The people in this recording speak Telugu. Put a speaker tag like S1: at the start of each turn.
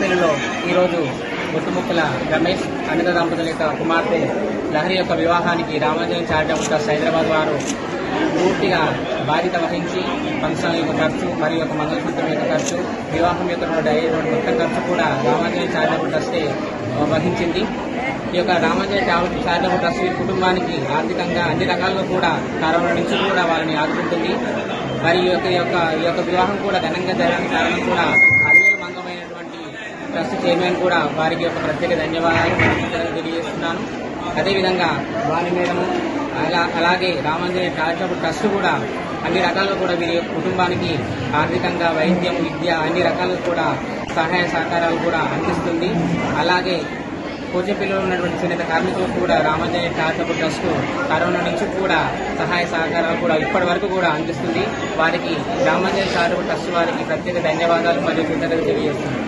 S1: పెళ్లిలో ఈరోజు గుట్టుముక్కల రమేష్ అనిత దంపతుల యొక్క కుమార్తె లహరి యొక్క వివాహానికి రామాంజనేయ చారిటబుల్ ట్రస్ట్ హైదరాబాద్ వారు పూర్తిగా బాధ్యత వహించి ఫంక్షన్ యొక్క ఖర్చు మరియు ఒక మంగళసూత్రం యొక్క ఖర్చు, వివాహం యొక్క మొత్తం ఖర్చు కూడా రామాంజనేయ చారిటబుల్ ట్రస్టే వహించింది. ఈ యొక్క రామాంజనేయ చారిటబుల్ ట్రస్ట్ కుటుంబానికి ఆర్థికంగా అన్ని రకాలుగా కూడా కరోనా నుంచి కూడా వాళ్ళని ఆదుకుంటుంది. మరియు ఈ యొక్క వివాహం కూడా ఘనంగా జరగడానికి కారణం కూడా అల్వేలు మంగమైనటువంటి ట్రస్ట్ చైర్మన్ కూడా వారికి ఒక ప్రత్యేక ధన్యవాదాలు తెలియజేస్తున్నాను. అదేవిధంగా వారి మేడము అలాగే రామాంజనేయ చారిటబుల్ ట్రస్ట్ కూడా అన్ని రకాలుగా కూడా వీరి కుటుంబానికి ఆర్థికంగా వైద్యం, విద్య అన్ని రకాలుగా కూడా సహాయ సహకారాలు కూడా అందిస్తుంది. అలాగే కోచపల్లిలో ఉన్నటువంటి చేనేత కార్మికులకు కూడా రామాంజనేయ చారిటబుల్ ట్రస్ట్ కరోనా నుంచి కూడా సహాయ సహకారాలు కూడా ఇప్పటి వరకు కూడా అందిస్తుంది. వారికి రామాంజనేయ చారిటబుల్ ట్రస్ట్ వారికి ప్రత్యేక ధన్యవాదాలు మరియు కృతజ్ఞతలు తెలియజేస్తుంది.